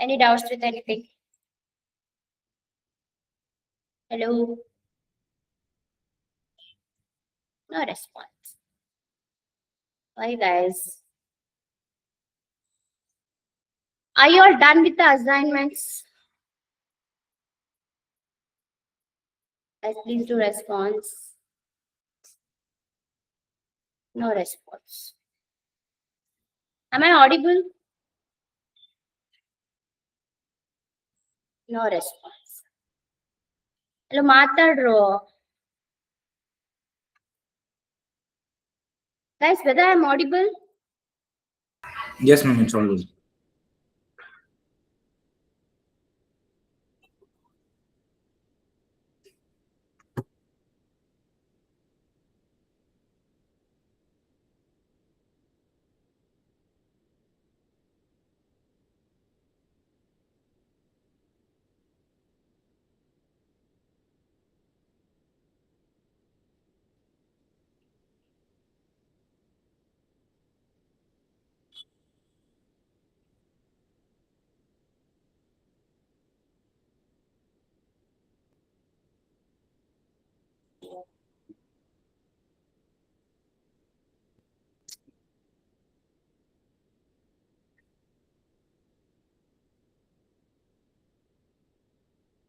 Any doubts with anything? Hello? No response. Why, guys? Are you all done with the assignments? Guys, please do response. No response. Am I audible? No response. Hello, matadro. Guys, whether I'm audible? Yes, ma'am, it's all good.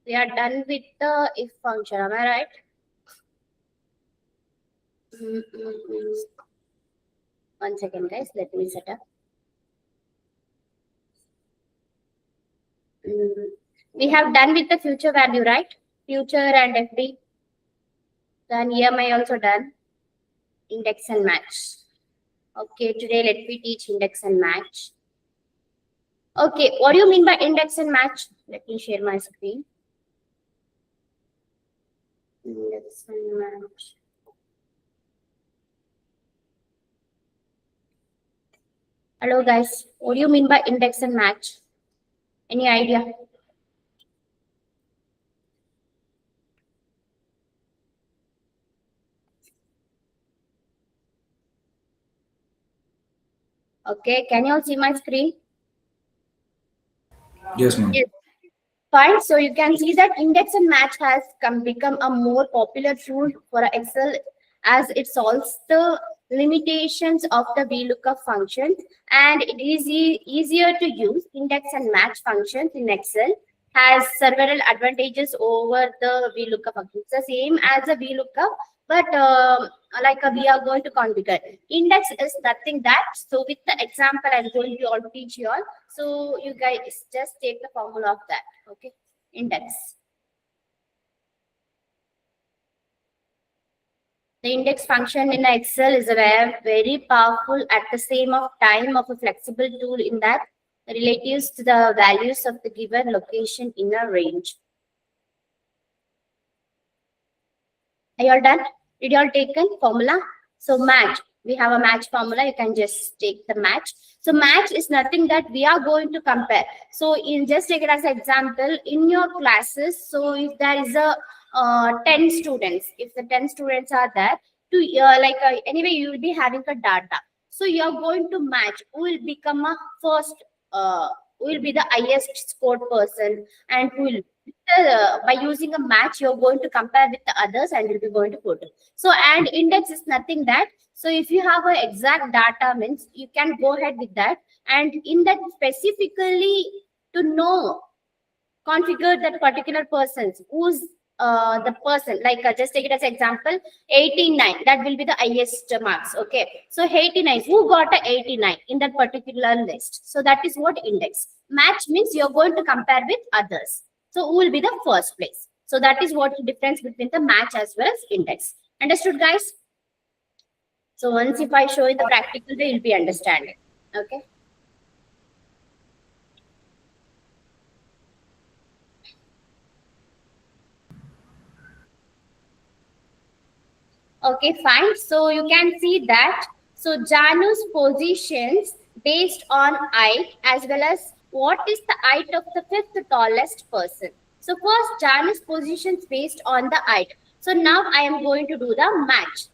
We are done with the if function. Am I right? One second, guys. Let me set up. We have done with the future value, right? Future and FD. Then EMI also done. Index and match. Okay, today let me teach index and match. Okay, what do you mean by index and match? Let me share my screen. Index and match. Hello, guys. What do you mean by index and match? Any idea? Okay, can you all see my screen? Yes, ma'am. Yes. Fine. So you can see that index and match has become a more popular tool for Excel as it solves the limitations of the VLOOKUP function, and it is easier to use. Index and match functions in Excel has several advantages over the VLOOKUP function. It's the same as a VLOOKUP, but we are going to configure. Index is nothing that. So with the example, I'm going to all teach you all. So you guys just take the formula of that. Okay, index. The index function in Excel is a very powerful at the same time of a flexible tool in that relatives to the values of the given location in a range. Are you all done? Did you all taken formula? So match. We have a match formula. You can just take the match. So match is nothing that we are going to compare. So in just take it as an example in your classes. So if there is a 10 students, if the 10 students are there, to anyway you will be having a data. So you are going to match who will become a first, who will be the highest scored person, and who will by using a match you're going to compare with the others and you'll be going to put it. So and index is nothing that. So if you have an exact data means you can go ahead with that, and in that specifically to know configure that particular person's who's the person, just take it as example 89, that will be the highest marks. Okay, so 89, who got a 89 in that particular list? So that is what index. Match means you're going to compare with others, so who will be the first place. So that is what the difference between the match as well as index. Understood, guys? So once if I show you the practical way, you'll be understanding. Okay. Okay, fine. So you can see that. So Janu's positions based on height as well as what is the height of the fifth tallest person. So first Janu's positions based on the height. So now I am going to do the match.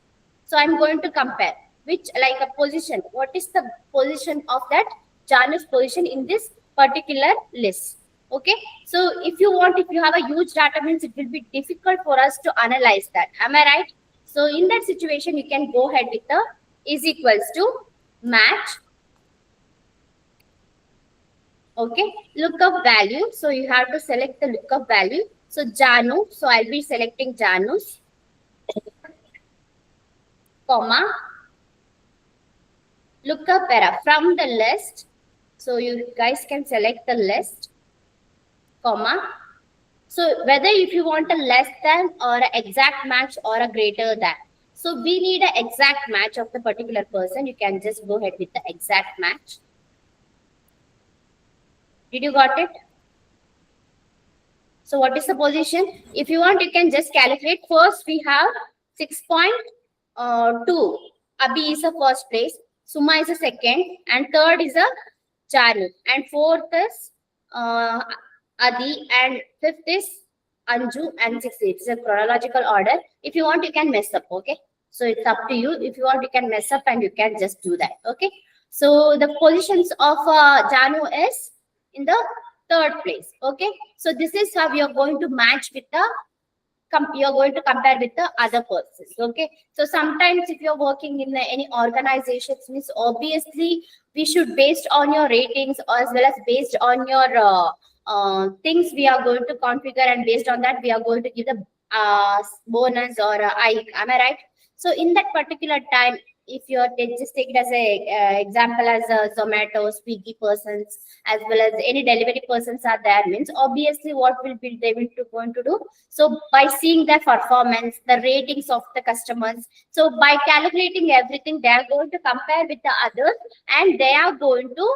So I'm going to compare which like a position. What is the position of that Janu's position in this particular list. Okay, so if you have a huge data, means it will be difficult for us to analyze that. Am I right? So in that situation, you can go ahead with the is equals to match. Okay, lookup value. So you have to select the lookup value. So Janu. So I'll be selecting Janu's, comma, lookup error from the list. So you guys can select the list, comma. So whether if you want a less than or an exact match or a greater than. So we need an exact match of the particular person. You can just go ahead with the exact match. Did you got it? So what is the position? If you want, you can just calculate. First, we have 6.2. Abhi is the first place. Suma is the second. And third is a Janu. And fourth is Adi. And fifth is Anju. And sixth is a chronological order. If you want, you can mess up. Okay. So it's up to you. If you want, you can mess up and you can just do that. Okay. So the positions of Janu is in the third place. Okay, so this is how you're going to match with the you're going to compare with the other persons. Okay, so sometimes if you're working in any organizations, means obviously we should, based on your ratings as well as based on your things we are going to configure, and based on that we are going to give the bonus or am I right? So in that particular time, if you're just take it as a example, as a Zomato, Swiggy persons, as well as any delivery persons are there, means obviously what will be they will going to do? So by seeing the performance, the ratings of the customers, so by calculating everything, they are going to compare with the others, and they are going to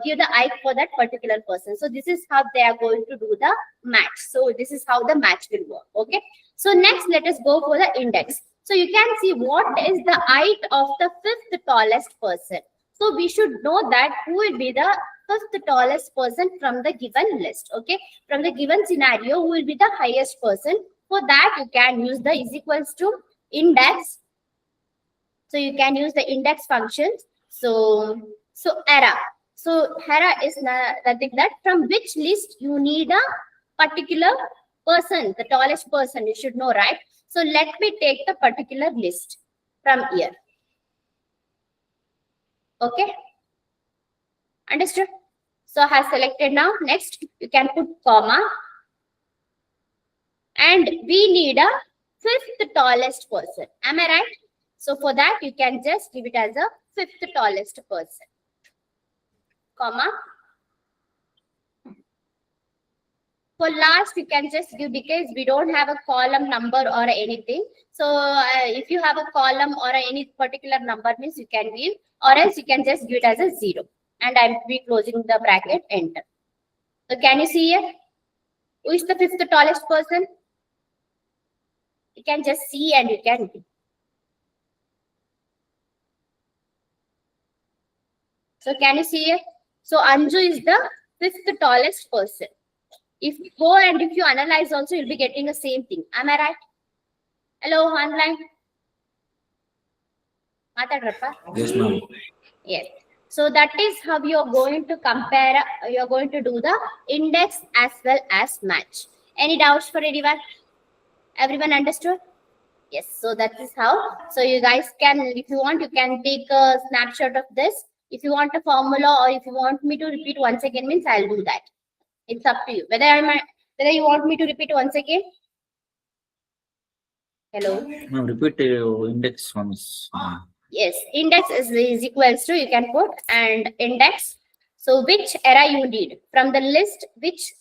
give the eye for that particular person. So this is how they are going to do the match. So this is how the match will work. Okay, so next let us go for the index. So you can see what is the height of the fifth tallest person. So we should know that who will be the fifth tallest person from the given list. Okay, from the given scenario, who will be the highest person? For that, you can use the is equals to index. So you can use the index functions. So era. So era is nothing that from which list you need a particular person, the tallest person. You should know, right? So let me take the particular list from here. Okay, understood? So I have selected now. Next, you can put comma. And we need a fifth tallest person. Am I right? So for that, you can just give it as a fifth tallest person, comma. For last, you can just give, because we don't have a column number or anything. So if you have a column or any particular number, means you can give, or else you can just give it as a 0. And I'm be closing the bracket, enter. So can you see here? Who is the fifth tallest person? You can just see and you can give. So can you see here? So Anju is the fifth tallest person. If you go and if you analyze also, you'll be getting the same thing. Am I right? Hello, online. Yes, ma'am. Yes. So that is how you're going to compare, you're going to do the index as well as match. Any doubts for anyone? Everyone understood? Yes. So that is how. So you guys can, if you want, you can take a snapshot of this. If you want a formula, or if you want me to repeat once again, means I'll do that. It's up to you. Whether you want me to repeat once again. Hello. Ma'am, repeat index once. Yes, index is equals to, you can put, and index. So which era you need from the list, which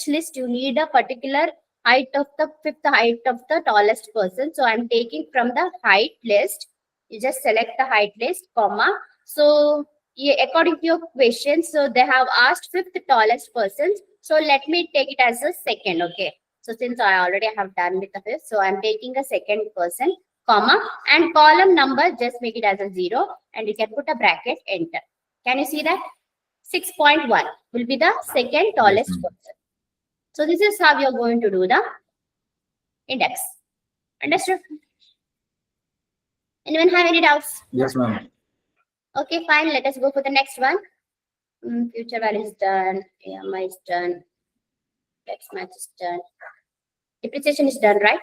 list you need a particular height of the fifth height of the tallest person. So I'm taking from the height list. You just select the height list, comma. So yeah, according to your question, so they have asked fifth tallest person. So let me take it as a second. Okay. So since I already have done with the fifth, so I'm taking a second person, comma, and column number, just make it as a 0, and you can put a bracket, enter. Can you see that? 6.1 will be the second tallest person. So this is how you're going to do the index. Understood? Anyone have any doubts? Yes, ma'am. Okay, fine. Let us go for the next one. Future value is done. AMI is done. Text match is done. Depreciation is done, right?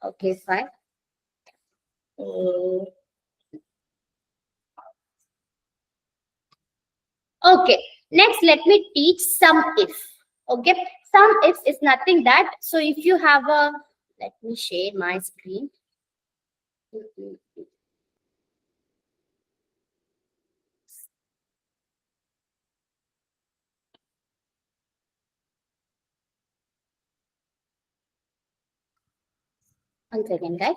Okay, fine. Okay, next let me teach sum if. Okay, sum if is nothing that, so if you have a, let me share my screen. One second, guys.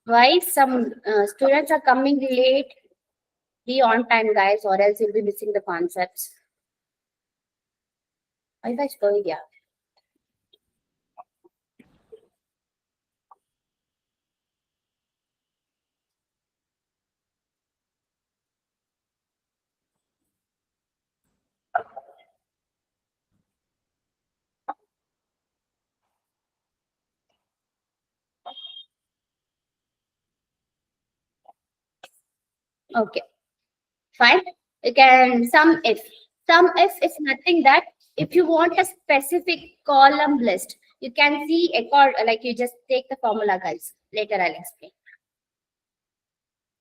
Why some students are coming late? Be on time, guys, or else you'll be missing the concepts. Why guys going? Yeah. Okay, fine. You can sum if. Sum if is nothing that if you want a specific column list, you can see like you just take the formula, guys. Later I'll explain.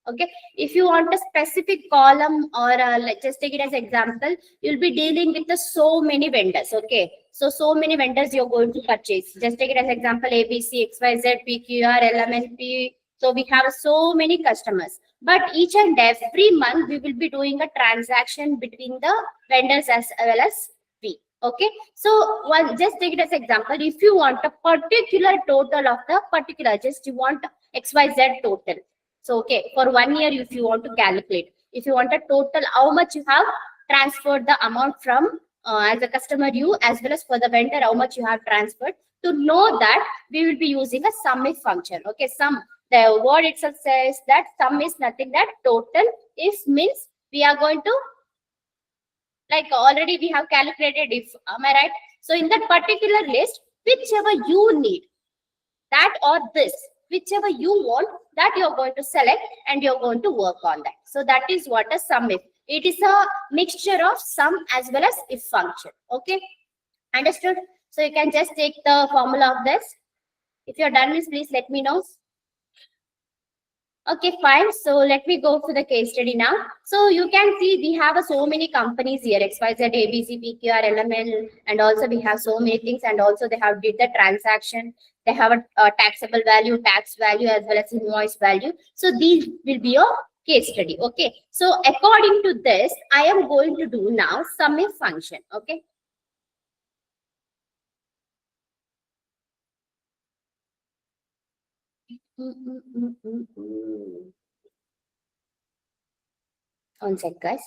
Okay, if you want a specific column or let's just take it as example, you'll be dealing with the so many vendors. Okay, so many vendors you're going to purchase. Just take it as example, ABC, XYZ, PQR, LMNP. So we have so many customers, but each and every month we will be doing a transaction between the vendors as well as we. Okay, so one, just take it as example, if you want a particular total of the particular, just you want XYZ total. So, okay, for 1 year, if you want to calculate, if you want a total, how much you have transferred the amount from as a customer you, as well as for the vendor, how much you have transferred. To know that, we will be using a sum if function. Okay, sum, the word itself says that sum is nothing that total if means we are going to, like already we have calculated if, am I right? So, in that particular list, whichever you need, that or this, whichever you want, that you're going to select and you're going to work on that. So that is what a sum if. It is a mixture of sum as well as if function. Okay, understood? So you can just take the formula of this. If you're done with, please let me know. Okay, fine. So let me go for the case study now. So you can see we have so many companies here, XYZ, ABC, PQR, LML, and also we have so many things, and also they have did the transaction. They have a taxable value, tax value, as well as invoice value. So these will be your case study. Okay. So according to this, I am going to do now sum if function. Okay. One sec, guys.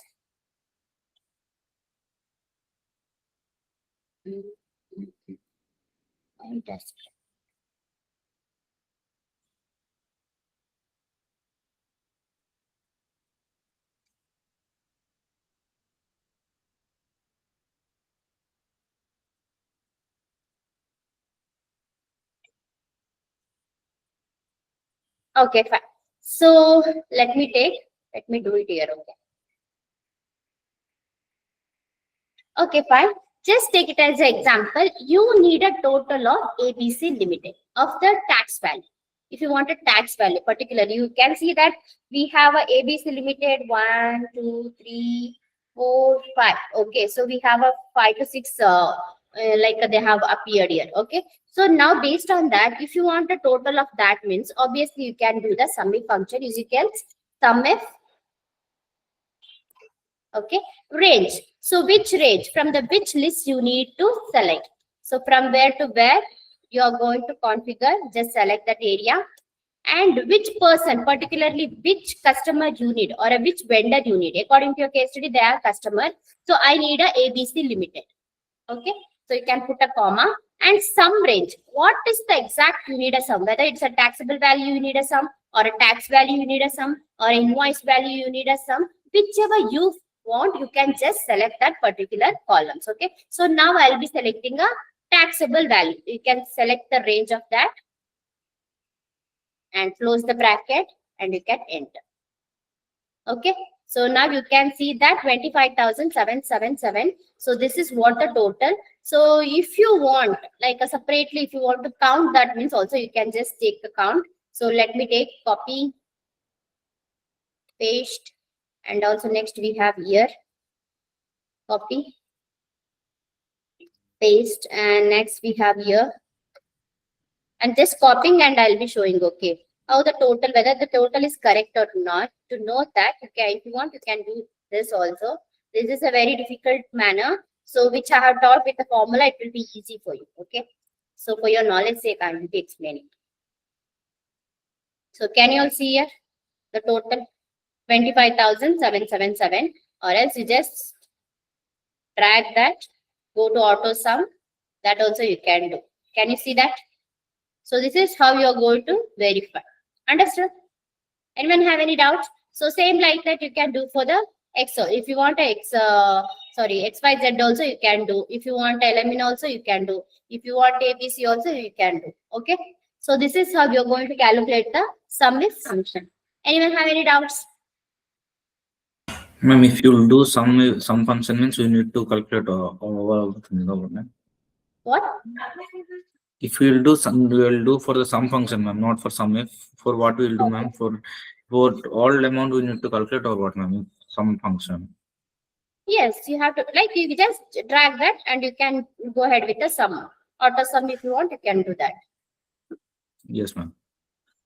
Fantastic. Okay, fine. So let me do it here. Okay. Okay, fine. Just take it as an example. You need a total of ABC Limited of the tax value. If you want a tax value, particularly, you can see that we have a ABC Limited 1, 2, 3, 4, 5. Okay, so we have a 5 to 6 like they have appeared here. Okay, so now based on that, if you want a total of that means obviously you can do the sum if function. You can sum if. Okay, range. So which range, from the which list you need to select. So from where to where you are going to configure, just select that area, and which person, particularly which customer you need or a which vendor you need. According to your case study, they are customer. So I need a ABC Limited. Okay, so you can put a comma and sum range. What is the exact you need a sum, whether it's a taxable value you need a sum or a tax value you need a sum, or invoice value you need a sum. Whichever you want, you can just select that particular columns. Okay, so now I'll be selecting a taxable value. You can select the range of that and close the bracket and you can enter. Okay, so now you can see that 25,777. So this is what the total. So if you want, like separately, if you want to count, that means also you can just take the count. So let me take copy, paste, and also next we have here copy, paste, and next we have here, and just copying, and I'll be showing, okay, how the total, whether the total is correct or not. To know that, okay, if you want, you can do this also. This is a very difficult manner, so which I have taught with the formula, it will be easy for you. Okay, so for your knowledge sake, I will be explaining. So can you all see here the total 25,777, or else you just drag that, go to auto sum. That also you can do. Can you see that? So this is how you are going to verify. Understood? Anyone have any doubts? So same like that you can do for the XO. If you want a XYZ also you can do. If you want LMN also you can do. If you want ABC also you can do. Okay. So this is how you're going to calculate the sum with function. Anyone have any doubts? Ma'am, if you do some function means you need to calculate all the things over there. What? If you will do some, we will do for the sum function, ma'am, not for sum. If for what we will do, ma'am, for all amount we need to calculate or what, ma'am, sum function. Yes, you have to, like, you just drag that and you can go ahead with the sum. Auto sum, if you want, you can do that. Yes, ma'am.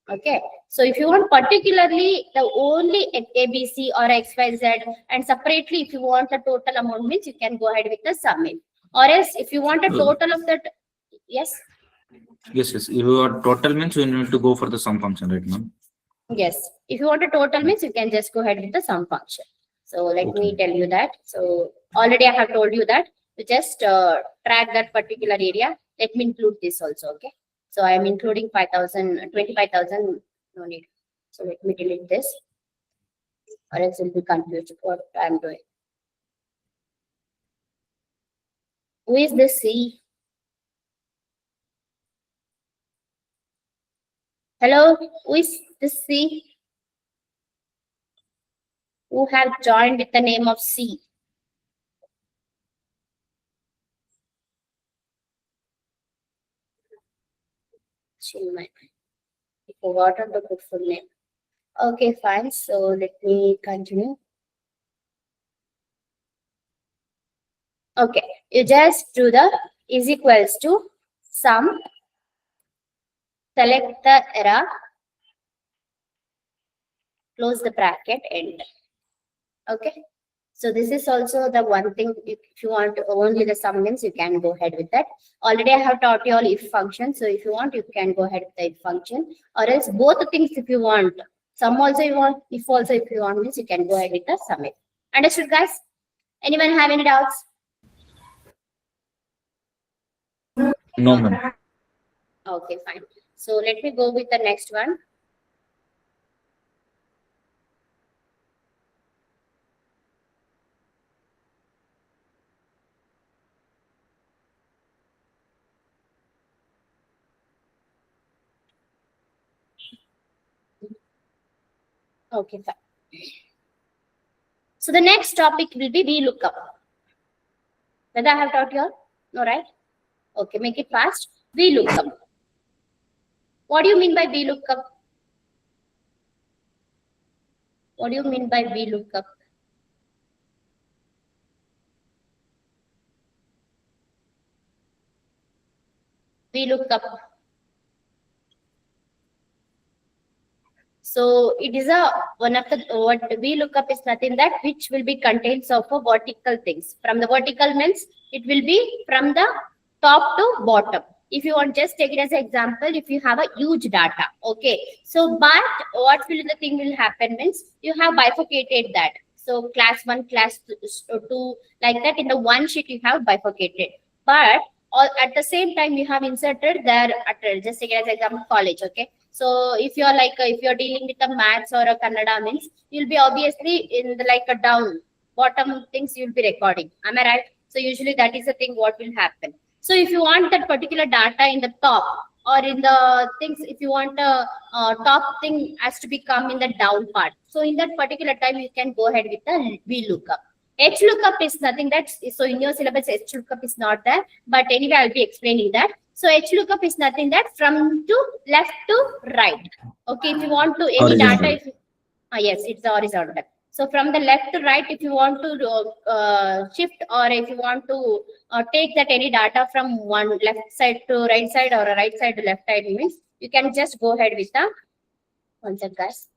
Okay, so if you want particularly the only ABC or XYZ, and separately if you want the total amount, means you can go ahead with the sum. Or else if you want a total of that, yes. Yes. If you are total means you need to go for the sum function, right, ma'am? Yes, if you want a total means you can just go ahead with the sum function. So let me tell you that. So already I have told you that to just track that particular area. Let me include this also. Okay, so I am including 25,000. No need. So let me delete this, or else you'll be confused what I'm doing. Who is this C? Hello, who is this C? Who have joined with the name of C? Chinmay. I forgot the good full name. Okay, fine. So let me continue. Okay, you just do the is equals to sum, select the error, close the bracket, enter. Okay, so this is also the one thing. If you want only the sum means you can go ahead with that. Already I have taught you all if function, so if you want you can go ahead with the if function, or else both the things if you want. Sum also you want, if also if you want means you can go ahead with the sum. Understood, guys? Anyone have any doubts? No, ma'am. Okay, fine. So let me go with the next one. Okay, fine. So the next topic will be VLOOKUP. Whether I have taught you all? No, right? Okay, make it fast. VLOOKUP. What do you mean by VLOOKUP? What do you mean by VLOOKUP? VLOOKUP. So it is a one of the what VLOOKUP is nothing that which will be contains of a vertical things. From the vertical means it will be from the top to bottom. If you want, just take it as an example. If you have a huge data, okay. So, but what will the thing will happen means you have bifurcated that. So class 1, class 2, like that in the one sheet you have bifurcated. But all, at the same time you have inserted there, just take it as an example, college, okay. So if you're like if you're dealing with a maths or a Kannada means, you'll be obviously in the like a down bottom things you'll be recording. Am I right? So usually that is the thing what will happen. So if you want that particular data in the top or in the things, if you want a top thing has to become in the down part. So in that particular time, you can go ahead with the VLOOKUP. HLOOKUP is nothing that, so in your syllabus, HLOOKUP is not there. But anyway, I'll be explaining that. So HLOOKUP is nothing that from to left to right. Okay, if you want to any Horizontal. data, if yes, it's the horizontal. So from the left to right, if you want to shift or if you want to take that any data from one left side to right side or a right side to left side means, you can just go ahead with the one second, guys.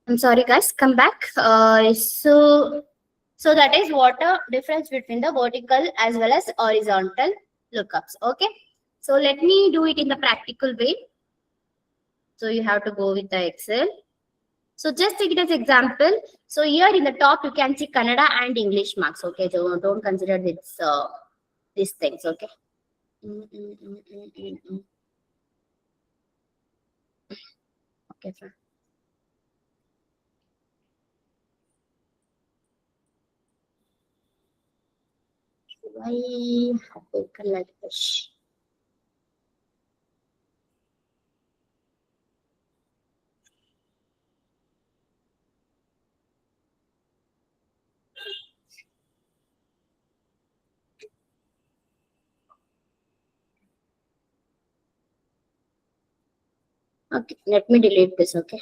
I'm sorry, guys. Come back. So that is what a difference between the vertical as well as horizontal lookups. Okay. So let me do it in the practical way. So you have to go with the Excel. So just take it as example. So here in the top you can see Kannada and English marks. Okay. So don't consider this these things. Okay. Okay. Fine. Why have like this? Okay, let me delete this. Okay,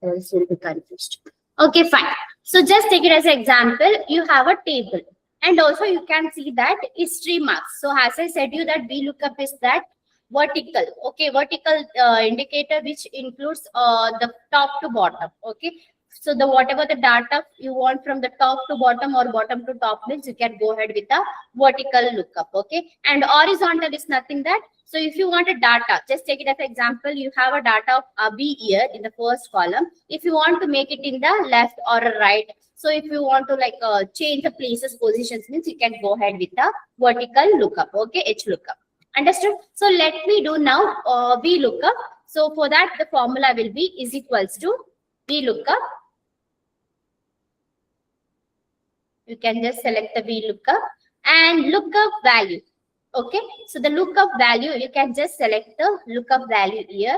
else you'll be confused. Okay, fine. So just take it as an example. You have a table, and also you can see that history marks. So as I said you that VLOOKUP is that vertical. Okay, vertical indicator which includes the top to bottom. Okay. So the whatever the data you want from the top to bottom or bottom to top means, you can go ahead with the vertical lookup. Okay, and horizontal is nothing that So if you want a data, just take it as an example. You have a data of Abhi here in the first column. If you want to make it in the left or a right, so if you want to like change the places, positions, means you can go ahead with the vertical lookup. Okay, H lookup. Understood? So let me do now V lookup. So for that, the formula will be is equals to V lookup. You can just select the V lookup and lookup value. Okay, so the lookup value, you can just select the lookup value here.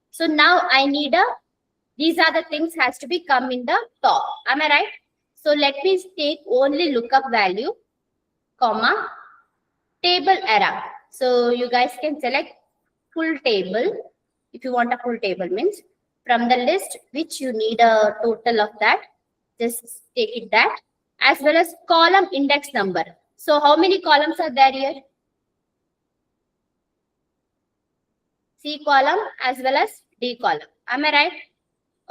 So now I need these are the things has to be come in the top. Am I right? So let me take only lookup value, comma, table error. So you guys can select full table. If you want a full table means from the list which you need a total of that, just take it that, as well as column index number. So how many columns are there here? C column as well as D column. Am I right?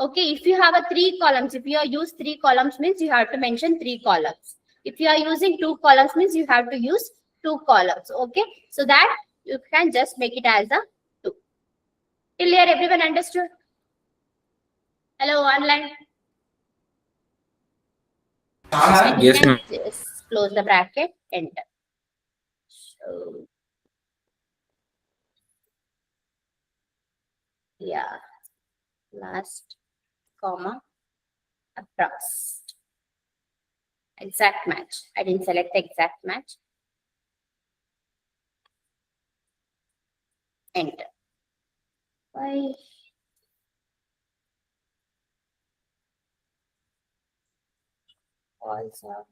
Okay, if you have a 3 columns, if you use 3 columns means you have to mention 3 columns. If you are using 2 columns means you have to use 2 columns. Okay, so that you can just make it as a 2. Till here everyone understood? Hello online? And you Yes, can ma'am. just close the bracket, enter. So yeah, last comma approx. Exact match. I didn't select the exact match. Enter. Why? Also.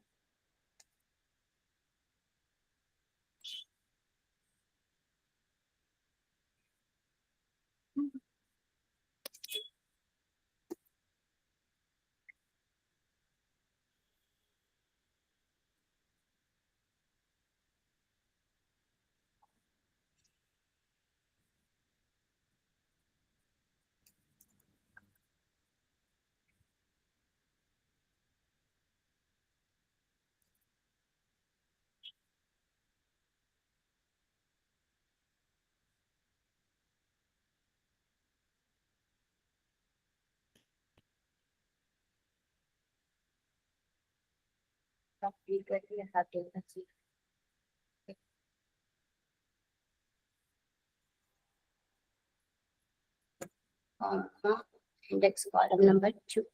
Index column number 2.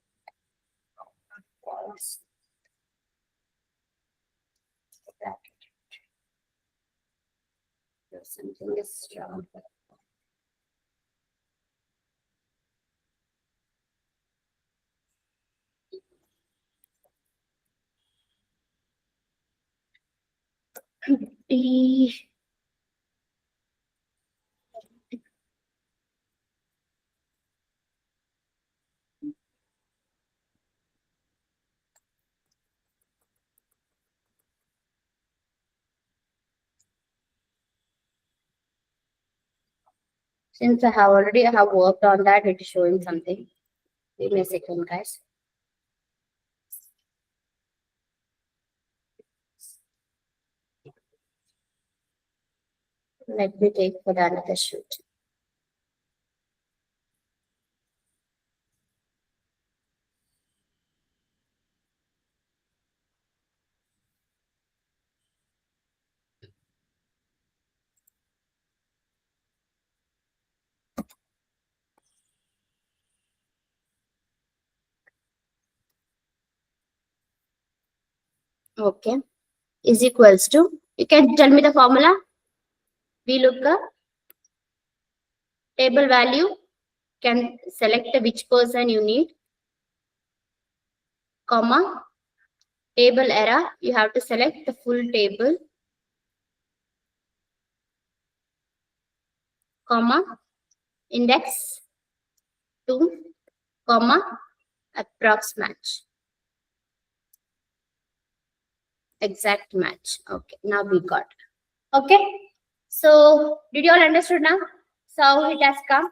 Something is wrong. Since I have already worked on that, it is showing something. Give me a second, guys. Let me take for the another shoot. Okay, is equals to, you can tell me the formula. We look up table value, can select which person you need, comma, table error, you have to select the full table, comma, index 2, comma, approx match. Exact match. Okay, now we got. Okay, so did you all understood now? So how it has come?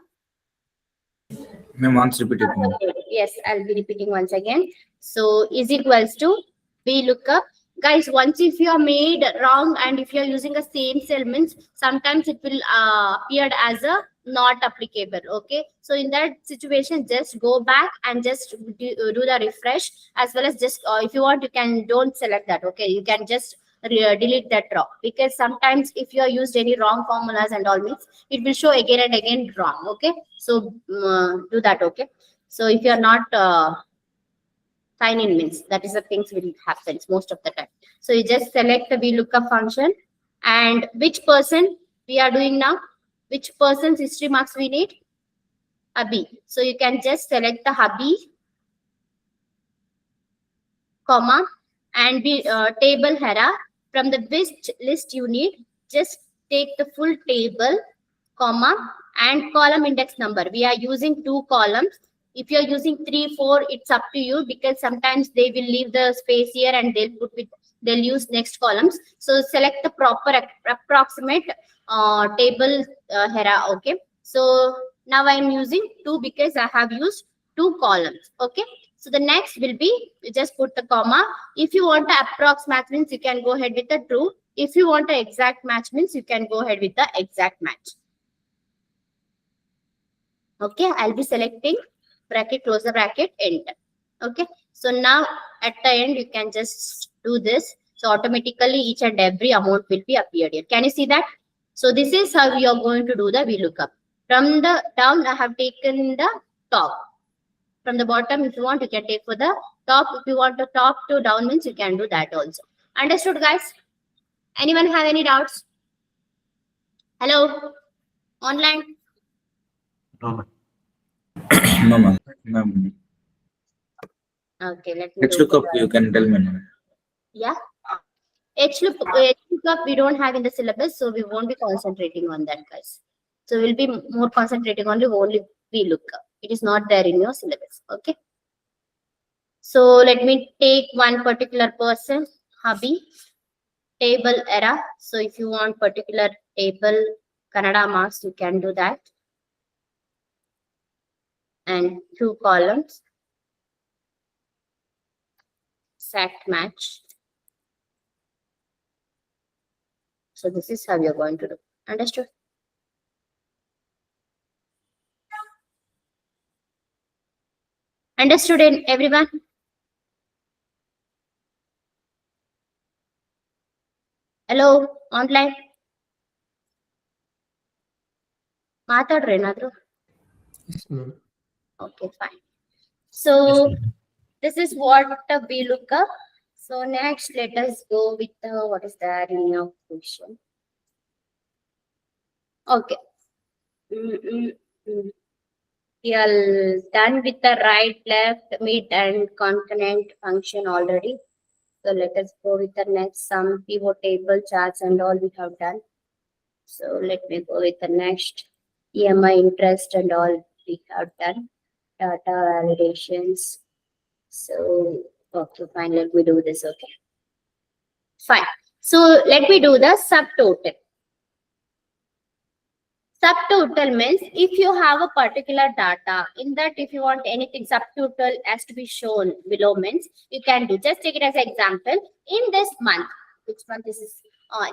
Ma'am, once repeat it, ma'am. Okay, yes, I'll be repeating once again. So is equals to V lookup Guys, once if you are made wrong and if you are using a same cell means sometimes it will appear as a not applicable. Okay, so in that situation just go back and just do the refresh, as well as just if you want you can don't select that. Okay, you can just delete that row, because sometimes if you are used any wrong formulas and all means it will show again and again wrong. Okay, so do that. Okay, so if you are not sign in means that is the things will happens most of the time. So you just select the VLOOKUP function, and which person we are doing now, which person's history marks we need, hubby. So you can just select the hubby, comma, and be table header. From the list you need, just take the full table, comma, and column index number. We are using 2 columns. If you're using 3, 4, it's up to you, because sometimes they will leave the space here and they'll use next columns. So select the proper approximate table header. Okay, so now I'm using 2 because I have used 2 columns. Okay, so the next will be, you just put the comma. If you want the approx match means you can go ahead with the true. If you want the exact match means you can go ahead with the exact match. Okay, I'll be selecting bracket, close the bracket, enter. Okay, so now at the end you can just do this. So automatically each and every amount will be appeared here. Can you see that? So this is how you are going to do the VLOOKUP. From the down I have taken the top. From the bottom, if you want, you can take for the top. If you want the top to down means you can do that also. Understood, guys? Anyone have any doubts? Hello? Online? No, ma'am. Ma'am. Okay, let me Let's do look up. You can tell me now. yeah. HLOOKUP we don't have in the syllabus, so we won't be concentrating on that, guys. So we'll be more concentrating on the only VLOOKUP. It is not there in your syllabus. Okay. So let me take one particular person, hubby, table era. So if you want particular table Kannada marks, you can do that. And 2 columns, exact match. So this is how you're going to do. Understood? Understood in everyone? Hello, online? ಮಾತಾಡ್ರಿ ಏನಾದ್ರು. Okay, fine. So this is what we look up. So next, let us go with what is that in your question? Okay. We are done with the right, left, mid, and consonant function already. So let us go with the next, some pivot table charts and all we have done. So let me go with the next, EMI interest and all we have done. Data validations. So, okay, fine. Let me do this. Okay, fine. So let me do the subtotal. Subtotal means if you have a particular data, in that if you want anything subtotal has to be shown below means you can do. Just take it as an example. In this month, which month this is?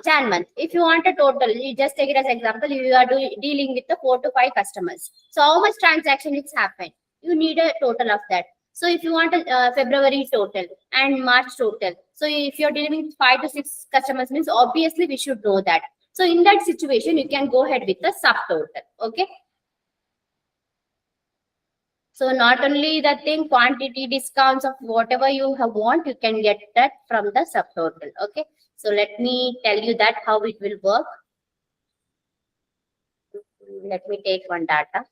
Jan month. If you want a total, you just take it as example. You are dealing with the 4 to 5 customers. So how much transaction it's happened? You need a total of that. So if you want a February total and March total, so if you're dealing with 5 to 6 customers means obviously we should know that. So in that situation, you can go ahead with the subtotal. Okay. So not only the thing, quantity discounts of whatever you have want, you can get that from the subtotal. Okay. So let me tell you that how it will work. Let me take one data.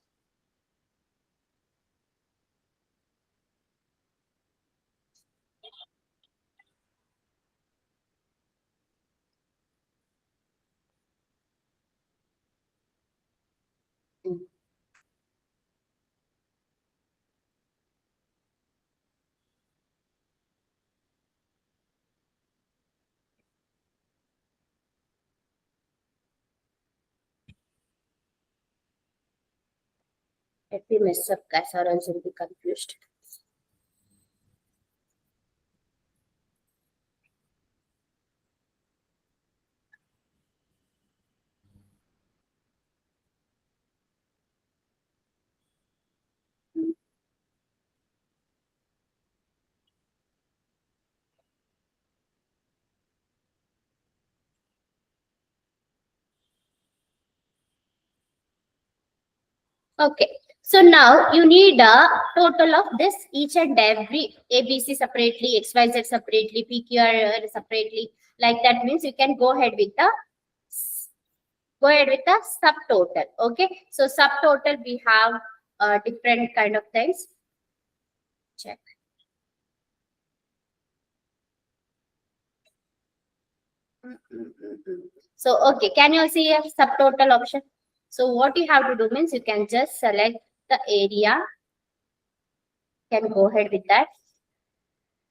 Let me mess up, guys, or else you'll be confused. Okay. So now you need a total of this each and every ABC separately, XYZ separately, PQR separately. Like that means you can go ahead with the subtotal. Okay. So subtotal we have different kind of things. Check. So okay, can you see a subtotal option? So what you have to do means you can just select the area. Can go ahead with that.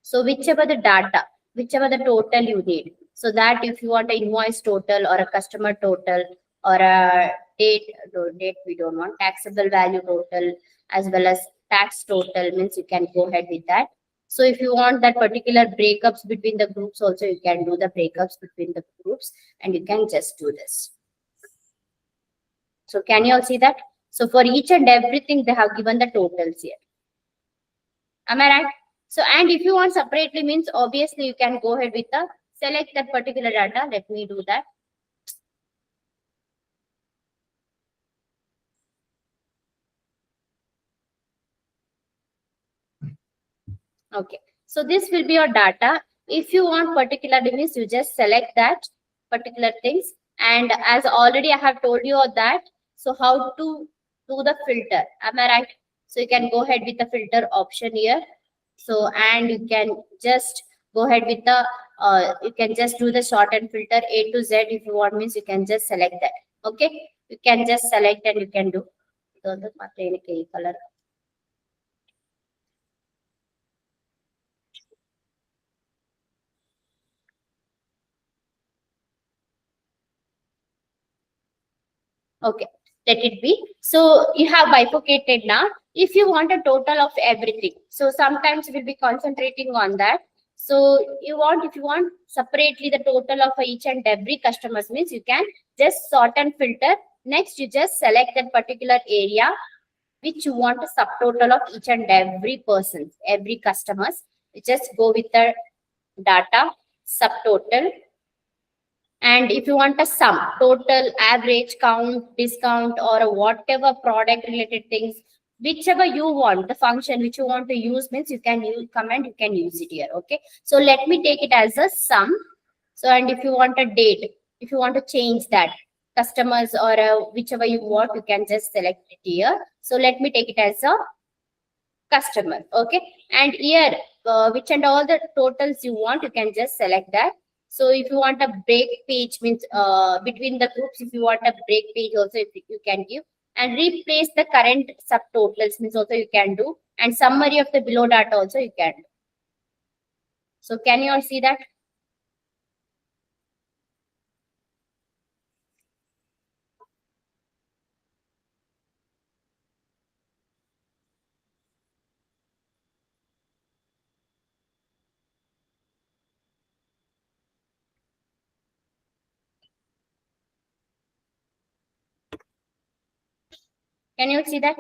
So whichever the data, whichever the total you need. So that if you want an invoice total or a customer total or a date, no, date we don't want, taxable value total as well as tax total means you can go ahead with that. So if you want that particular breakups between the groups also, you can do the breakups between the groups and you can just do this. So can you all see that? So for each and everything, they have given the totals here. Am I right? So, and if you want separately means obviously you can go ahead with the select that particular data. Let me do that. Okay. So this will be your data. If you want particular means you just select that particular things. And as already I have told you all that. So how to do the filter? Am I right? So you can go ahead with the filter option here. So and you can just go ahead with the you can just do the shorten filter A to Z if you want means you can just select that. Okay, you can just select and you can do the color. Okay, let it be. So you have bifurcated now. If you want a total of everything, so sometimes we'll be concentrating on that. So if you want separately the total of each and every customers means you can just sort and filter. Next, you just select that particular area which you want a subtotal of each and every person, every customers. You just go with the data subtotal. And if you want a sum, total, average, count, discount, or whatever product related things, whichever you want, the function which you want to use means you can use command, you can use it here. Okay. So let me take it as a sum. So, and if you want a date, if you want to change that customers or whichever you want, you can just select it here. So let me take it as a customer. Okay. And here, which and all the totals you want, you can just select that. So if you want a break page means between the groups, if you want a break page also if you can give and replace the current subtotals means also you can do and summary of the below data also you can do. So can you all see that? Can you see that?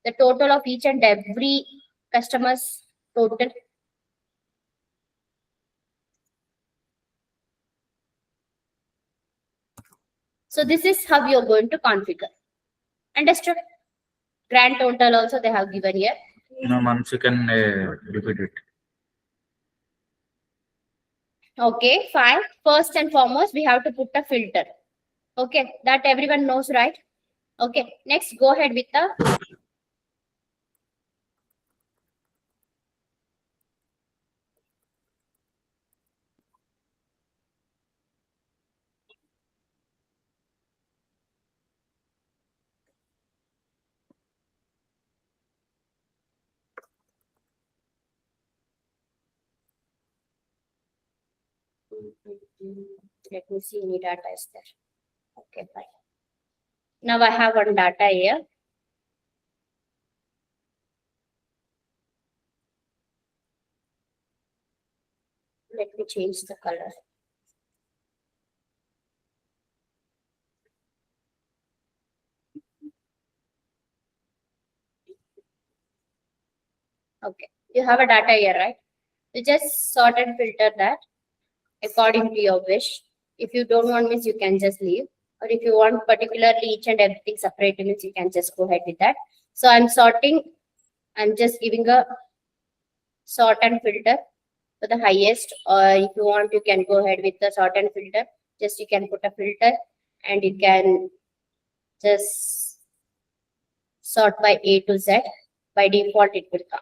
The total of each and every customer's total. So this is how you're going to configure. Understood? Grand total also they have given here. No, once you can repeat it. Okay, fine. First and foremost, we have to put a filter. Okay, that everyone knows, right? Okay, next go ahead with the let me see any data is there. Okay, fine. Now I have one data here. Let me change the color. Okay, you have a data here, right? You just sort and filter that according to your wish. If you don't want means you can just leave. or if you want particularly each and everything separate means you can just go ahead with that. So I'm sorting, I'm just giving a sort and filter for the highest, or if you want you can go ahead with the sort and filter. Just you can put a filter and you can just sort by A to Z. By default it will come.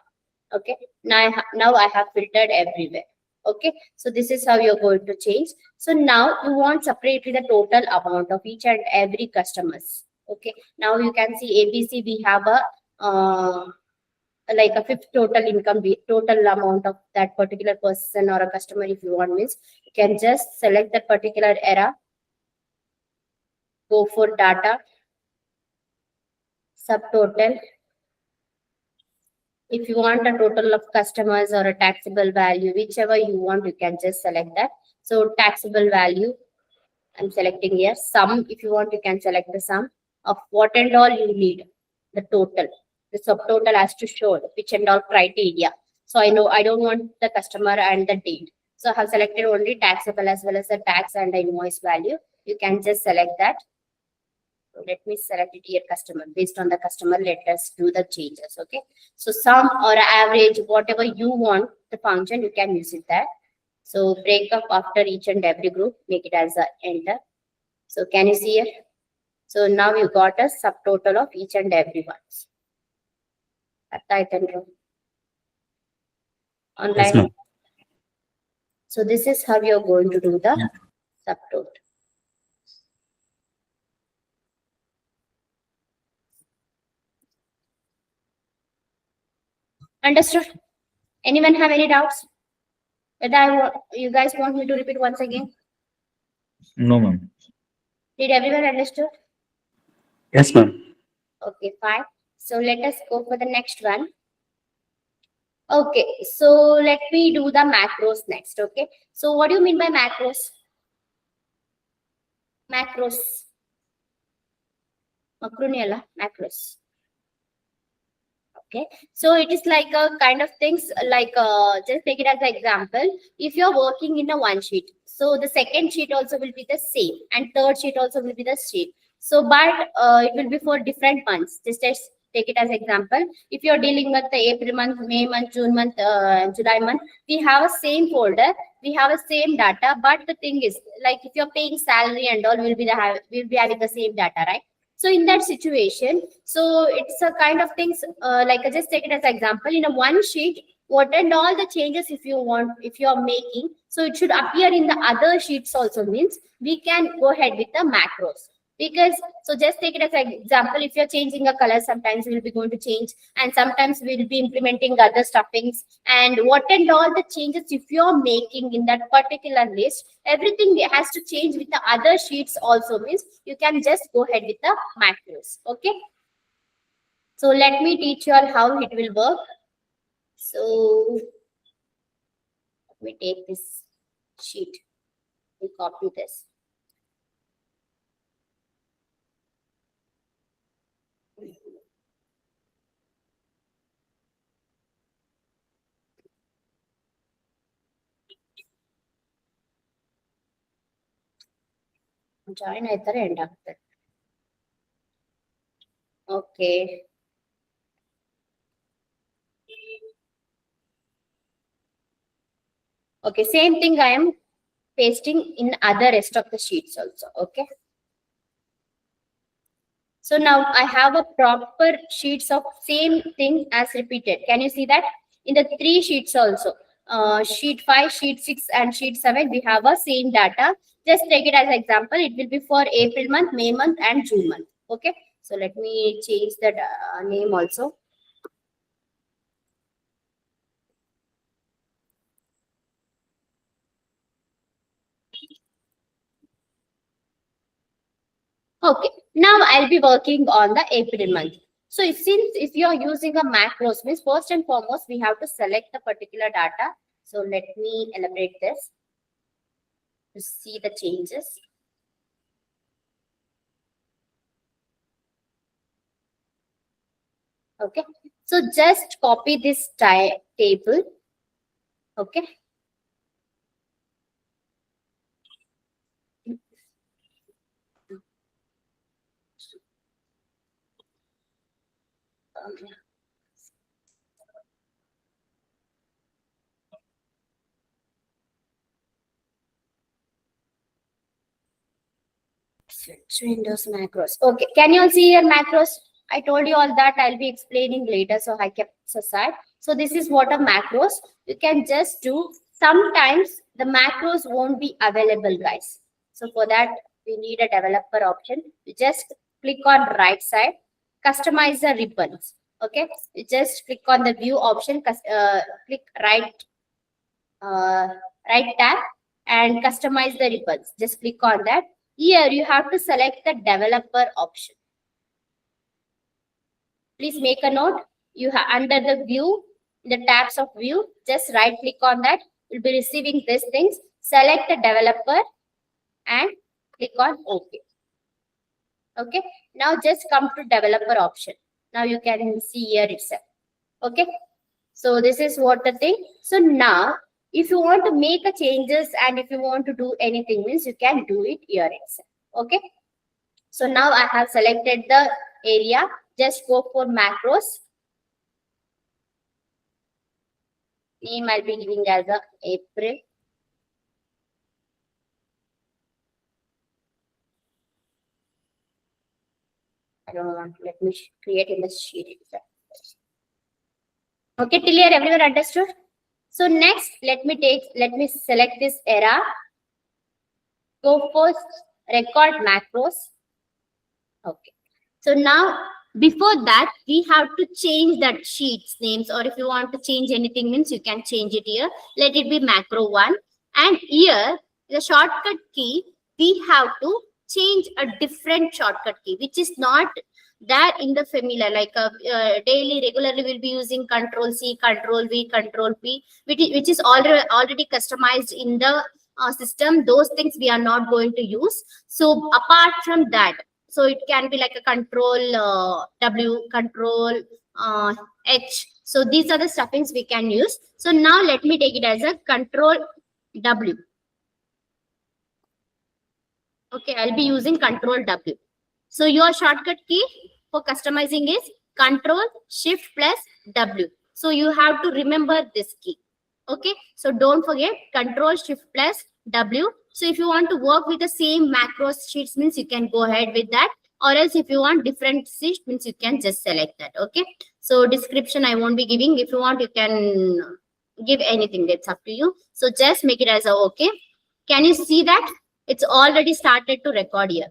Okay, now I have filtered everywhere. Okay, so this is how you're going to change. So now you want separately the total amount of each and every customers. Okay, now you can see ABC, we have a like a fifth total income, total amount of that particular person or a customer. If you want means you can just select that particular era, go for data, subtotal. If you want a total of customers or a taxable value, whichever you want, you can just select that. So taxable value, I'm selecting here. Sum, if you want, you can select the sum of what and all you need, the total. The subtotal has to show which and all criteria. So I know I don't want the customer and the date. So I have selected only taxable as well as the tax and the invoice value. You can just select that. So let me select it here, customer. Based on the customer, let us do the changes. Okay. So sum or average, whatever you want the function, you can use it there. So break up after each and every group, make it as a enter. So can you see here? So now you got a subtotal of each and every one. I can draw Yes, online. ma'am. So this is how you're going to do the subtotal. Understood? Anyone have any doubts? Whether you guys want me to repeat once again? No, ma'am. Did everyone understood? Yes, ma'am. Okay, fine. So let us go for the next one. Okay, so let me do the macros next. Okay, so what do you mean by macros? Macros. Macroniala, macros. Okay, so it is like a kind of things like just take it as an example. If you're working in a one sheet, so the second sheet also will be the same, and third sheet also will be the same. So but it will be for different months. Just take it as example. If you're dealing with the April month, May month, June month, July month, we have a same folder, we have a same data. But the thing is, like if you're paying salary and all, we'll be having the same data, right? So in that situation, so it's a kind of things like I just take it as an example. In a one sheet, what and all the changes if you want, if you are making, so it should appear in the other sheets also, means we can go ahead with the macros. Because so just take it as an example, if you're changing a color, sometimes we'll be going to change, and sometimes we'll be implementing other stuffings, and what and all the changes if you're making in that particular list, everything has to change with the other sheets also, means you can just go ahead with the macros. Okay, so let me teach you all how it will work. So let me take this sheet, we copy this. Join ಆಯ್ತಾರೆ end ಆಗ್ತದೆ. Okay. Okay, same thing I am pasting in other rest of the sheets also. Okay. So now I have a proper sheets of same thing as repeated. Can you see that? In the three sheets also, sheet 5, sheet 6, and sheet 7, we have a same data. Just take it as an example. It will be for April month, May month, and June month. Okay. So let me change the name also. Okay, now I'll be working on the April month. So if you're using a macros, means first and foremost, we have to select the particular data. So let me elaborate this to see the changes. Okay, so just copy this table. Okay. Switch Windows macros. Okay, can you all see your macros? I told you all that I'll be explaining later, so I kept it aside. So this is what a macros. You can just do. Sometimes the macros won't be available, guys. So for that, we need a developer option. You just click on right side, customize the ribbons. Okay, you just click on the view option, click right tab and customize the ribbons. Just click on that. Here you have to select the developer option. Please make a note. You have under the view, the tabs of view, just right click on that. You'll be receiving these things. Select the developer and click on OK. Okay. Now just come to developer option. Now you can see here itself. Okay. So this is what the thing. So now if you want to make a changes and if you want to do anything means you can do it here itself. Okay. So now I have selected the area. Just go for macros. Name I'll be giving as a April. I don't want to, let me create in the sheet itself. Okay, till here everyone understood? So next, let me select this era. Go for record macros. Okay. So now before that, we have to change that sheets names, or if you want to change anything means you can change it here. Let it be macro 1. And here, the shortcut key, we have to change a different shortcut key, which is not there in the familiar, like daily, regularly we'll be using Control C, Control V, Control P, which is already customized in the system. Those things we are not going to use. So apart from that, so it can be like a Control W, Control H. So these are the stuffings we can use. So now let me take it as a Control W. Okay, I'll be using Control W. So your shortcut key for customizing is Control Shift plus W. So you have to remember this key. Okay, so don't forget Control Shift plus W. So if you want to work with the same macros sheets means you can go ahead with that, or else if you want different sheets means you can just select that. Okay, so description I won't be giving. If you want you can give anything, that's up to you. So just make it as a okay. Can you see that it's already started to record here?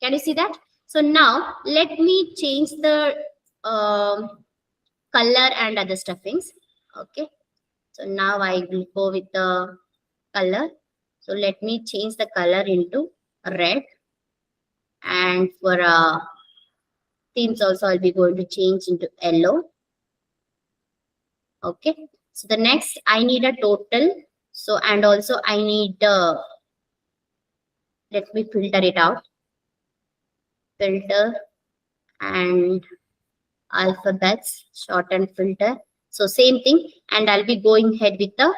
Can you see that? So now let me change the color and other stuffings. Okay, so now I will go with the color. So let me change the color into red, and for themes also I'll be going to change into yellow. Okay, so the next I need a total. So and also I need let me filter it out. Filter and alphabets, shorten filter. So same thing, and I'll be going ahead with the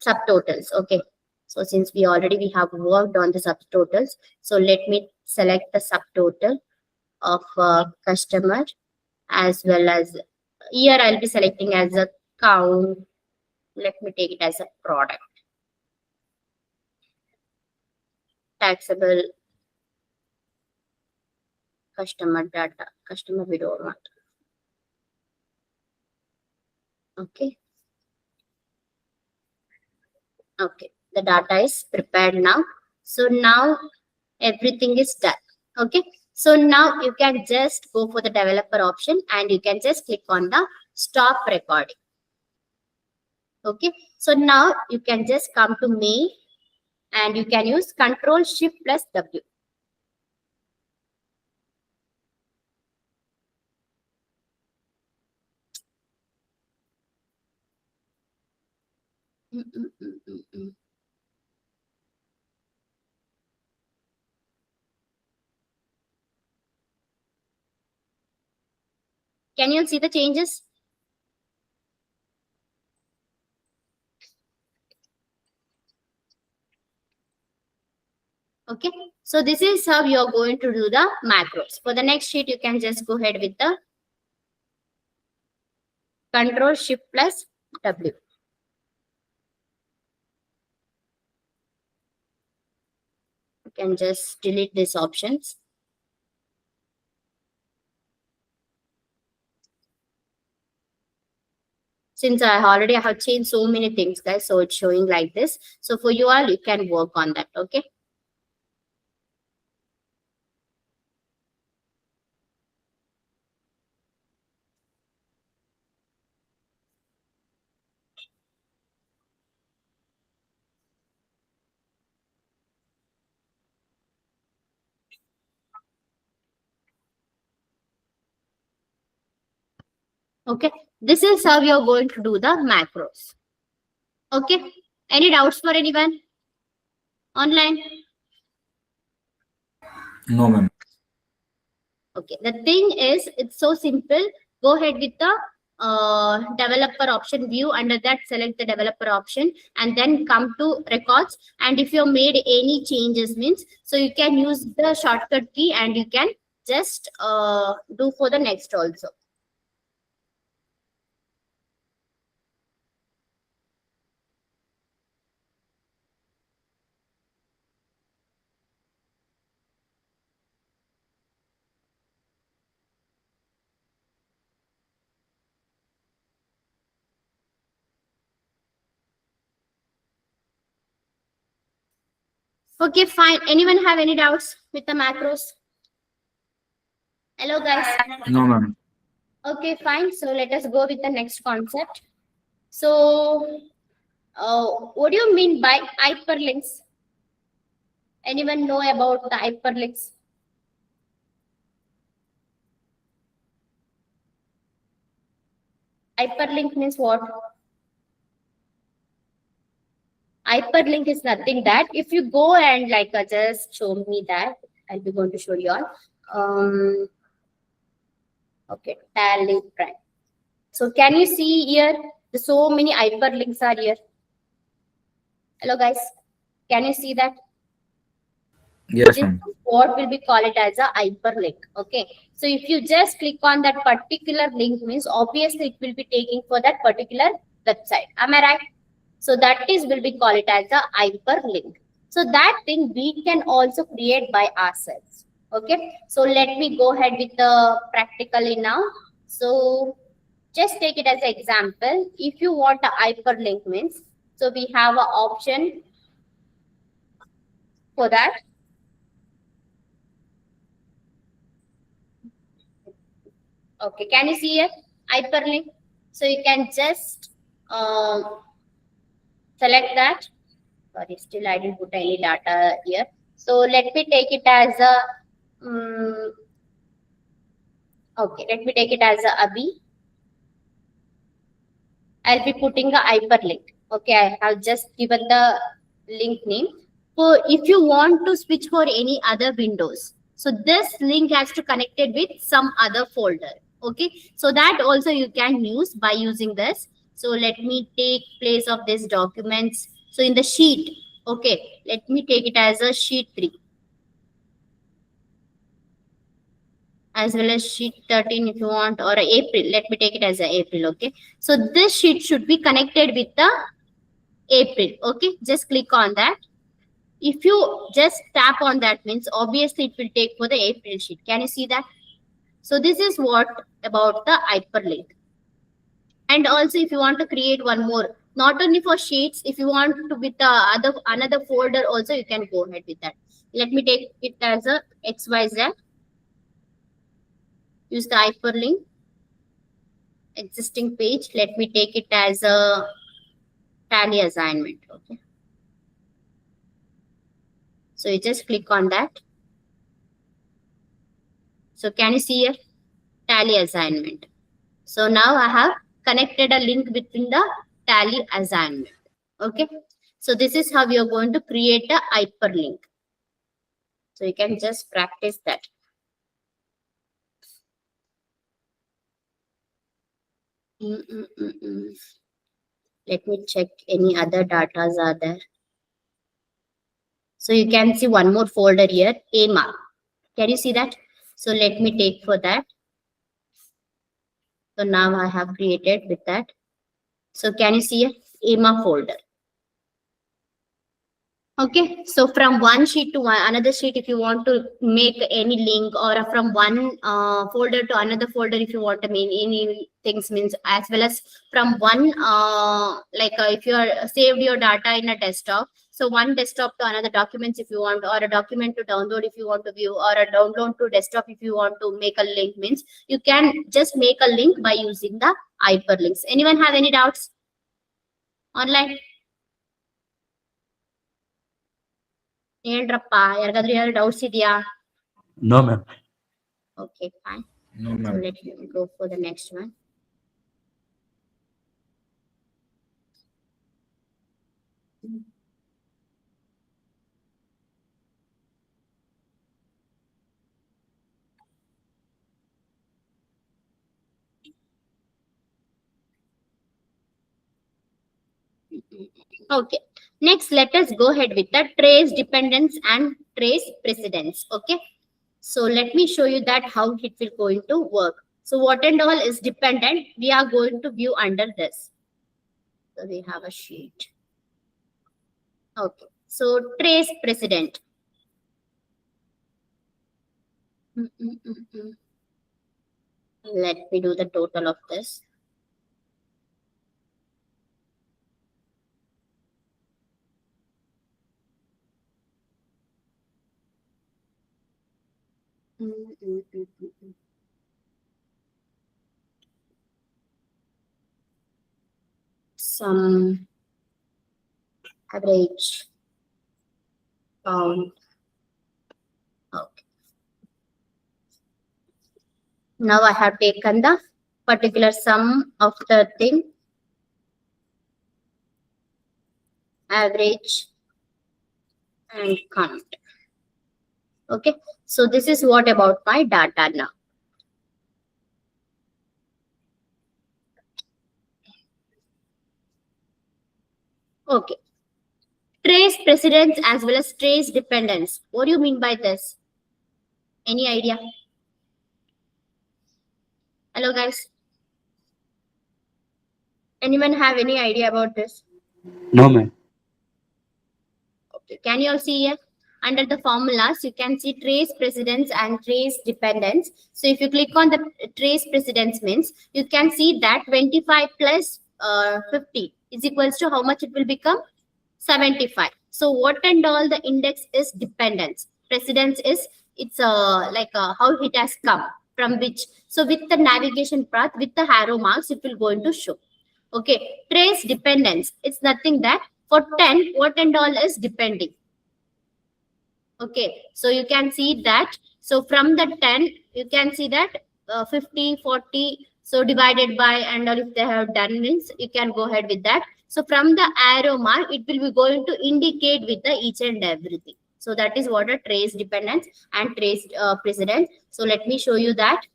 subtotals. Okay, so since we have worked on the subtotals, so let me select the subtotal of customer, as well as here I'll be selecting as a count. Let me take it as a product. Taxable customer data, customer we don't want. Okay. Okay, the data is prepared now. So now everything is done. Okay, so now you can just go for the developer option and you can just click on the stop recording. Okay, so now you can just come to main and you can use Control Shift plus W. Can you see the changes? Okay, so this is how you're going to do the macros. For the next sheet, you can just go ahead with the Control Shift plus W. You can just delete these options. Since I already have changed so many things, guys, so it's showing like this. So for you all, you can work on that. Okay. Okay, this is how we are going to do the macros. Okay, any doubts for anyone online? No, ma'am. Okay, the thing is, it's so simple. Go ahead with the developer option view. Under that, select the developer option and then come to records. And if you made any changes means, so you can use the shortcut key and you can just do for the next also. Okay, fine. Anyone have any doubts with the macros? Hello, guys. No, ma'am. Okay, fine. So let us go with the next concept. So, what do you mean by hyperlinks? Anyone know about the hyperlinks? Hyperlink means what? Hyperlink is nothing that if you go and just show me that, I'll be going to show you all. Okay, tally prime. So can you see here? So many hyperlinks are here. Hello, guys. Can you see that? Yes, This ma'am. is what will be called it as a hyperlink. Okay, so if you just click on that particular link means obviously it will be taking for that particular website. Am I right? So that is will be called it as a hyperlink. So that thing we can also create by ourselves. Okay, so let me go ahead with the practically now. So just take it as an example. If you want a hyperlink means, so we have an option for that. Okay, can you see here hyperlink? So you can just select that. Sorry, still I didn't put any data here. So let me take it as a okay. Let me take it as a Abhi. I'll be putting a hyperlink. Okay, I have just given the link name. So if you want to switch for any other windows, so this link has to connect it with some other folder. Okay, so that also you can use by using this. So let me take place of this documents. So in the sheet, okay, let me take it as a sheet 3 as well as sheet 13 if you want, or April. Let me take it as a April. Okay, so this sheet should be connected with the April. Okay, just click on that. If you just tap on that means obviously it will take for the April sheet. Can you see that? So this is what about the hyperlink. And also if you want to create one more, not only for sheets, if you want to with the another folder also, you can go ahead with that. Let me take it as a XYZ. Use the hyperlink. Existing page. Let me take it as a tally assignment. Okay. So you just click on that. So can you see here? Tally assignment. So now I have connected a link between the tally assignment. Okay. So this is how we are going to create a hyperlink. So you can just practice that. Let me check any other datas are there. So you can see one more folder here, AMA. Can you see that? So let me take for that. So now I have created with that. So can you see a EMA folder? Okay, so from one sheet to another sheet, if you want to make any link, or from one folder to another folder, if you want to make any things, means as well as from one if you are saved your data in a desktop, so one desktop to another documents if you want, or a document to download if you want to view, or a download to desktop if you want to make a link, means you can just make a link by using the hyperlinks. Anyone have any doubts online? ಹೇಳ್ರಪ್ಪ ಯಾರಿಗಾದ್ರೂ ಯಾರು doubts ಇದೆಯಾ? No, ma'am. Okay, fine. No, So ma'am. let me go for the next one. Okay, next let us go ahead with the trace dependence and trace precedence. Okay, so let me show you that how it will going to work. So what and all is dependent, we are going to view under this. So we have a sheet. Okay, so trace precedent. Let me do the total of this. Some average count. Okay. Now I have taken the particular sum of the thing, average and count. Okay, so this is what about my data now. Okay, trace precedence as well as trace dependence. What do you mean by this? Any idea? Hello guys, anyone have any idea about this? No, ma'am. Okay, can you all see here? Under the formulas, you can see trace precedence and trace dependence. So if you click on the trace precedence, means you can see that 25 plus 50 is equals to how much it will become? 75. So what and all the index is dependence. Precedence is it's how it has come from which. So with the navigation path, with the arrow marks, it will going to show. Okay, trace dependence. It's nothing that for 10, what and all is depending. Okay, so you can see that. So from the 10, you can see that 50, 40, so divided by, and all if they have done means, you can go ahead with that. So from the arrow mark, it will be going to indicate with the each and everything. So that is what a trace dependence and trace precedence. So let me show you that.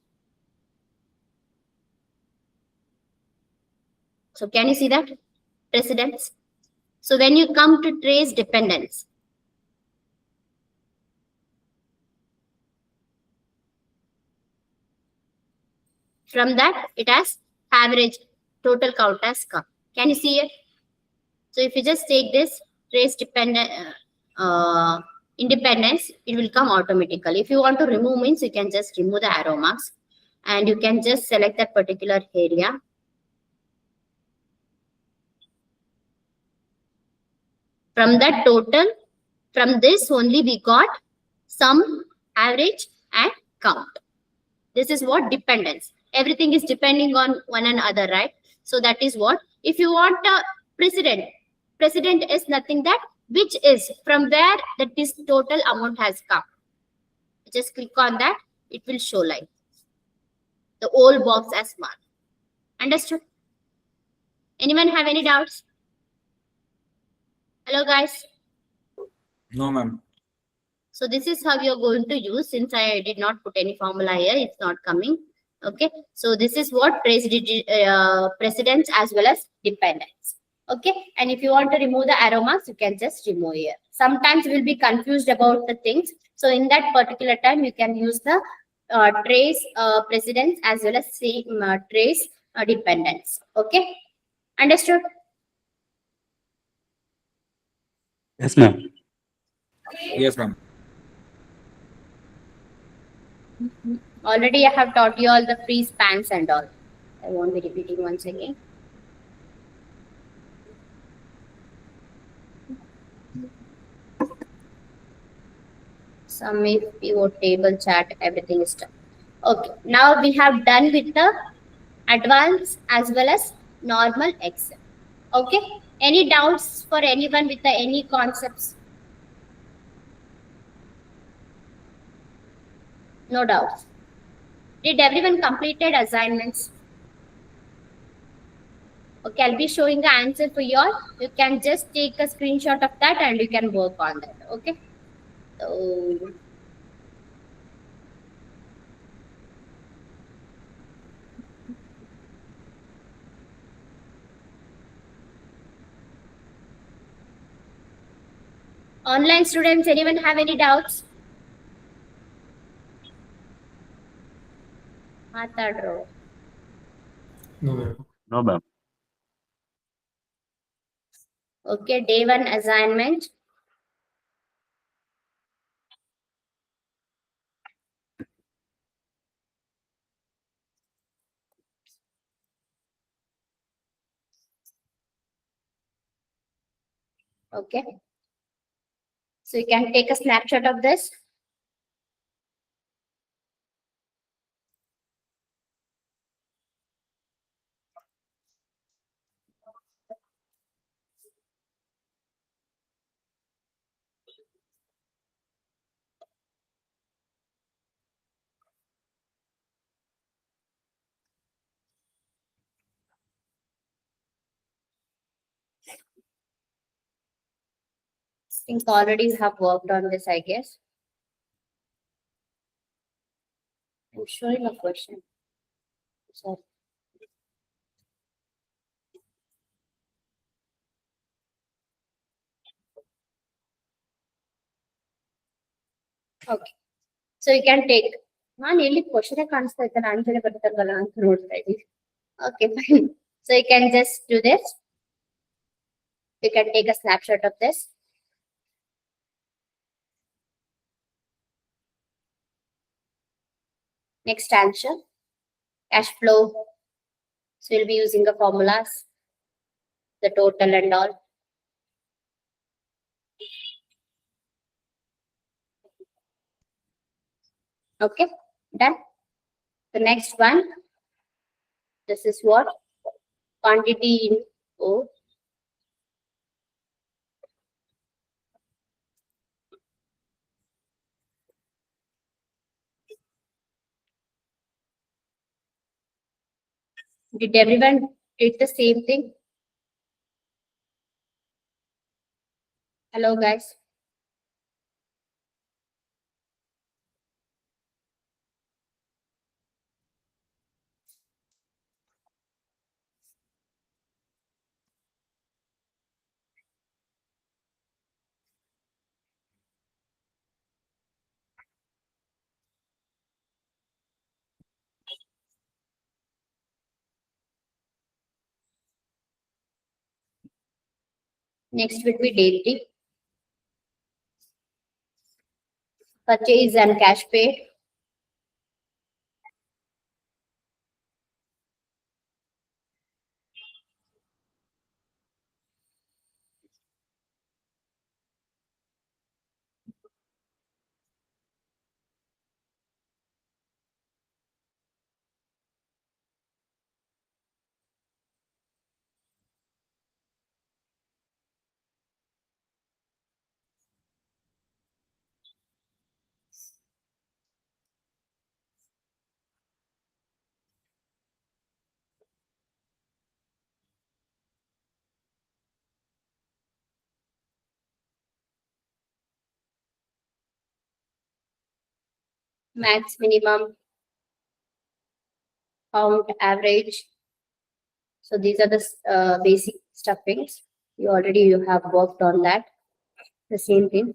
So can you see that? Precedence. So when you come to trace dependence, from that, it has average total count has come. Can you see it? So if you just take this trace dependent independence, it will come automatically. If you want to remove means, you can just remove the arrow marks and you can just select that particular area. From that total, from this only we got sum, average and count. This is what dependence. Everything is depending on one another, right? So that is what. If you want a precedent, precedent is nothing that which is from where that this total amount has come. Just click on that, it will show like the whole box as marked. Understood? Anyone have any doubts? Hello guys. No, ma'am. So this is how you're going to use. Since I did not put any formula here, it's not coming. Okay, so this is what trace precedence as well as dependence. Okay, and if you want to remove the arrow marks, you can just remove here. Sometimes you will be confused about the things. So in that particular time, you can use the trace precedence as well as trace dependence. Okay, understood? Yes, ma'am. Yes, ma'am. Already I have taught you all the free spans and all. I won't be repeating once again. Some if pivot table chat, everything is done. Okay, now we have done with the advanced as well as normal Excel. Okay, any doubts for anyone with the any concepts? No doubts. Did everyone completed assignments? Okay, I'll be showing the answer for you all. You can just take a screenshot of that and you can work on that. Okay. So online students, anyone have any doubts? Matadro. No, ma'am. No, ma'am. Okay, day one assignment. Okay. So you can take a snapshot of this. I think already you have worked on this, I guess. I'm showing a question. Sorry. Okay. So you can take. ನಾನು ಎಲ್ಲಿ question ಕಾಣಿಸ್ತಾ ಇತ್ತು answer ಬರ್ತಾರಲ್ಲ ಅಂತ ನೋಡ್ತಾ ಇದ್ದೀವಿ. Okay, fine. So you can just do this. You can take a snapshot of this. Next answer, cash flow. So we'll be using the formulas, the total and all. Okay, done. The next one, this is what? Quantity in O. Did everyone did the same thing? Hello, guys. Next will be daily. Purchase and cash paid. Max, minimum, count, average. So these are the basic stuffings. You have worked on that. The same thing.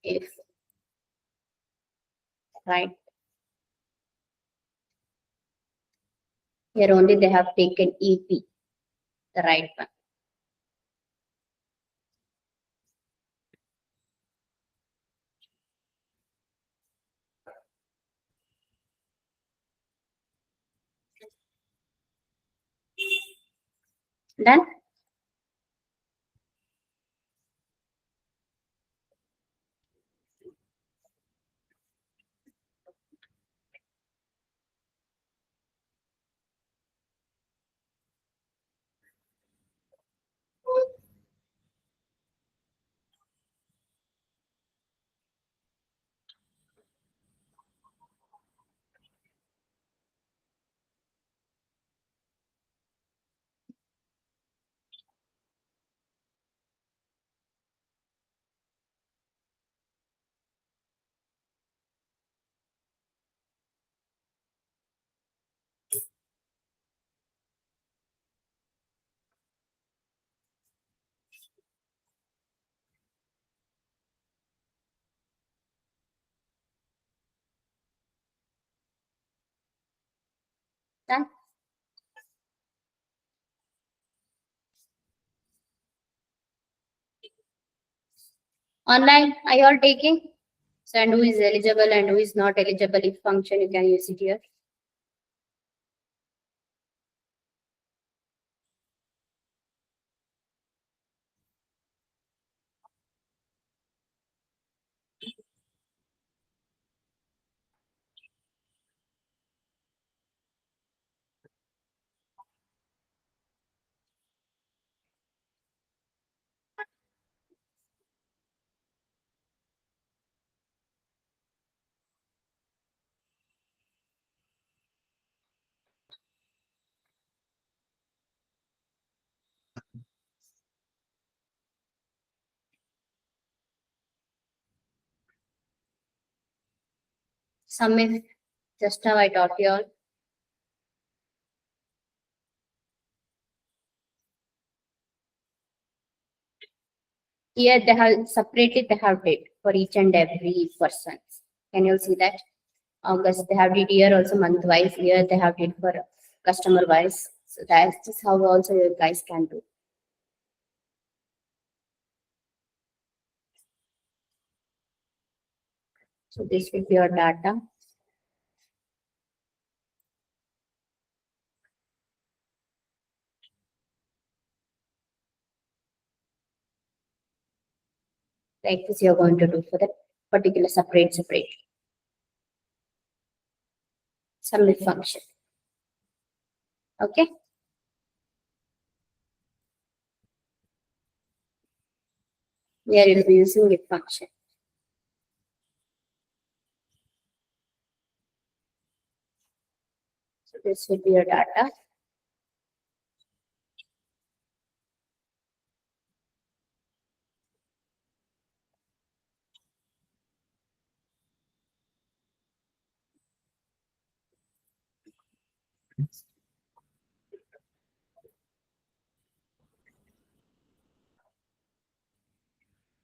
if, right? Here only they have taken EP, the right one. Done? Done? Online, are you all taking? So, and who is eligible and who is not eligible? If function, you can use it here. Some if just how I taught you all. Here they have separated, they have did for each and every person. Can you see that? August they have did here also month wise. Here they have did for customer wise. So that's just how also you guys can do. So this will be your data. Like this you're going to do for that particular separate. Submit function. Okay. Here you'll be using it function. So this will be your data.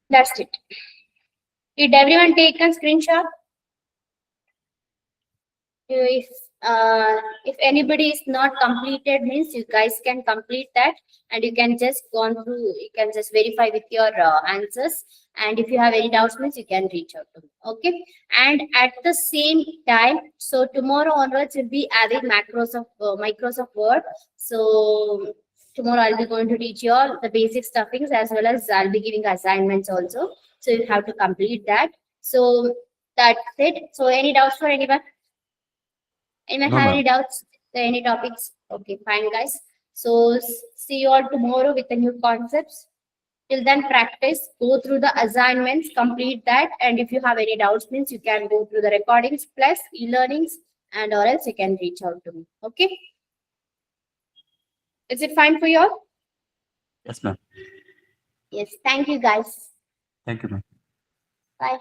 That's it. Did everyone take a screenshot? If anybody is not completed means you guys can complete that and you can just go through, you can just verify with your answers, and if you have any doubts means you can reach out to me. Okay, and at the same time, so tomorrow onwards we'll be adding macros of Microsoft Word. So tomorrow I'll be going to teach you all the basic stuffings, as well as I'll be giving assignments also, so you have to complete that. So that's it. So any doubts for anyone? Anyone No, have ma'am. any doubts? Any topics? Okay, fine, guys. So see you all tomorrow with the new concepts. Till then, practice, go through the assignments, complete that, and if you have any doubts, means you can go through the recordings plus e-learnings, and or else you can reach out to me. Okay? Is it fine for you all? Yes, ma'am. Yes. Thank you, guys. Thank you, ma'am. Bye.